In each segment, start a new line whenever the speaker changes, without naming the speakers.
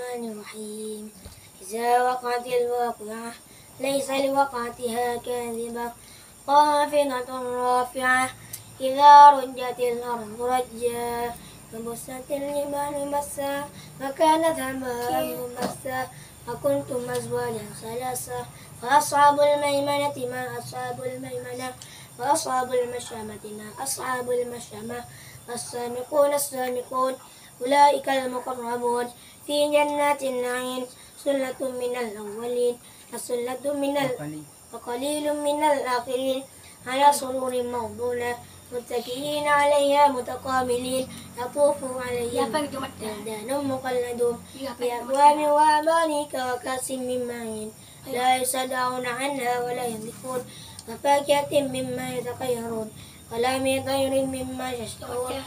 الرحمن الرحيم إذا وقعت الواقعة ليس لوقعتها كاذبة خافضة رافعة إذا رجت الأرض رجا وبست الجبال بسا فكانت هباء منبثا وكنتم أزواجا ثلاثة فأصحاب الميمنة ما أصحاب الميمنة وأصحاب المشأمة ما أصحاب المشأمة السابقون السابقون أولئك المقربون في جنات النعيم سلة من الأولين وقليل من الآخرين على سرور موضونة متكئين عليها متقابلين يطوف عليهم ولدان مخلدون بأكواب وأباريك وكأس من معين لا يصدعون عنها ولا ينزفون وفاكهة مما يتخيرون ولحم طير مما يشتهون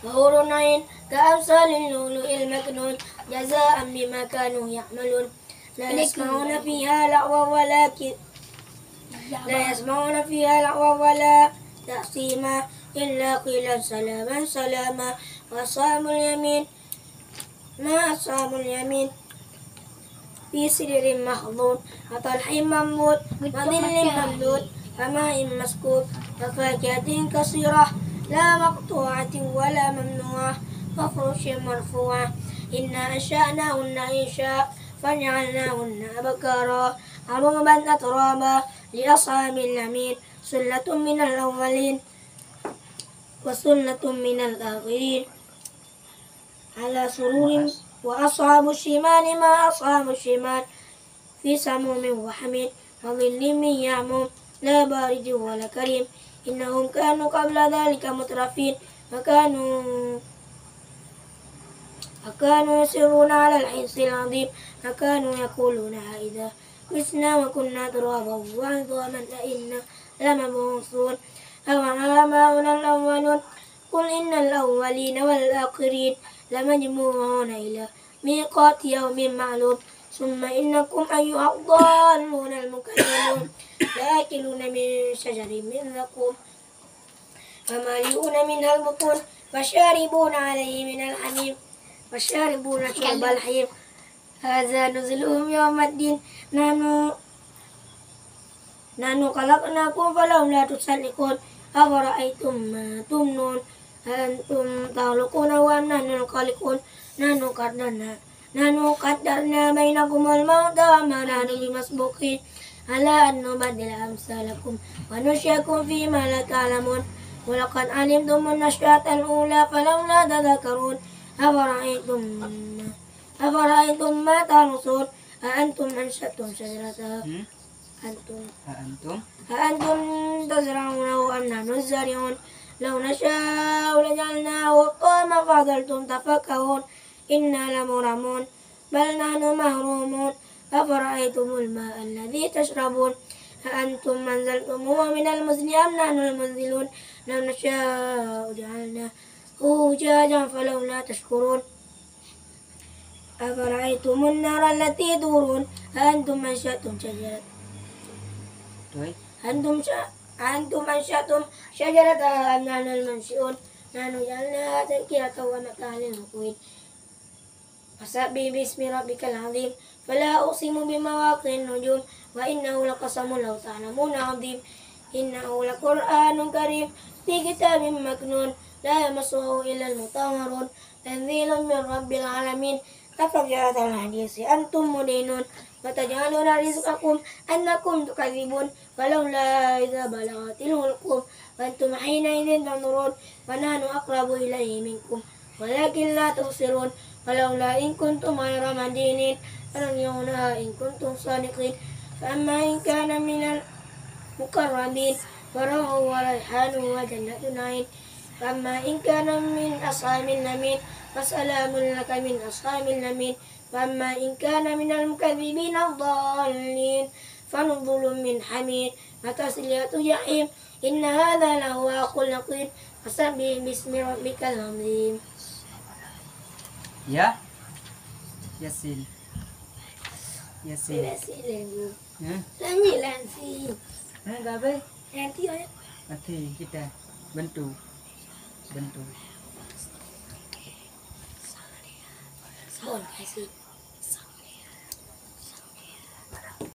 وحور عين كأمثال اللؤلؤ المكنون جزاء بما كانوا يعملون لا يسمعون فيها لغوا ولا تأثيما إلا قيلا سلاما سلاما وأصحاب اليمين ما أصحاب اليمين في سرر محضون وطلح منضود وظل ممدود وماء مسكوب وفاكهة كثيرة لا مقطوعة ولا ممنوعة وفرش مرفوعة إنا أنشأناهن إنشاء فجعلناهن أبكارا عروبا أترابا لأصحاب اليمين سلة من الأولين وسلة من الآخرين على سرور وأصحاب الشمال ما أصحاب الشمال في سموم وحميد وظل من يعموم لا بارد ولا كريم إنهم كانوا قبل ذلك مترفين وكانوا يصرون على الحنث العظيم وكانوا يقولون إذا متنا وكنا ترابا وعظاما أئنا لمبعوثون أو آباؤنا الأولون قل إن الأولين والآخرين لمجموعون إلى ميقات يوم معلوم ثم إنكم أيها الضالون المكذبون لآكلون من شجر من زقوم فمالئون منها البطون فشاربون عليه من الحميم فشاربون شرب الحميم هذا نزلهم يوم الدين نحن خلقناكم فلولا تصدقون أفرأيتم ما تمنون أنتم تخلقونه أم نحن الخالقون نحن قدرنا بينكم الموت وما نحن بمسبوقين على أن نبدل أمثالكم وننشئكم فيما لا تعلمون ولقد علمتم النشأة الأولى فلولا تذكرون أفرأيتم ما تحرثون أأنتم أنشأتم شجرتها أأنتم تزرعونه أم نحن الزارعون لو نشاء لجعلناه حطاما فظلتم تفكهون إنا لمغرمون بل نحن محرومون أفرأيتم الماء الذي تشربون أأنتم أنزلتموه من المزن أم نحن المنزلون لو نشاء جعلناه أجاجا فلولا تشكرون أفرأيتم النار التي تورون أأنتم أنشأتم شجرتها أم نحن المنشئون نحن جعلناها تذكرة ومتاعا للمقوين فسبح باسم ربك العظيم فلا أقسم بمواقع النجوم وإنه لقسم لو تعلمون عظيم إنه لقرآن كريم في كتاب مكنون لا يمسه إلا المطهرون تنزيل من رب العالمين أفبهذا الحديث أنتم مدينون وتجعلون رزقكم أنكم تكذبون فلولا إذا بلغت الحلقوم وأنتم حينئذ تنظرون ونحن أقرب إليه منكم ولكن لا تبصرون ولولا إن كنتم غير مدينين فلنرجعونها إن كنتم صادقين فأما إن كان من المقربين فروح وريحان وجنة نعيم فأما إن كان من أصحاب اليمين فسلام لك من أصحاب اليمين فأما إن كان من المكذبين الضالين فنزل من حميم وتصلية جحيم إن هذا لهو أخو اليقين فسبح باسم ربك العظيم.
Ya, Yasin.
Lansi.
Gabe?
Nanti
Nanti kita bantu.
Saon kasi.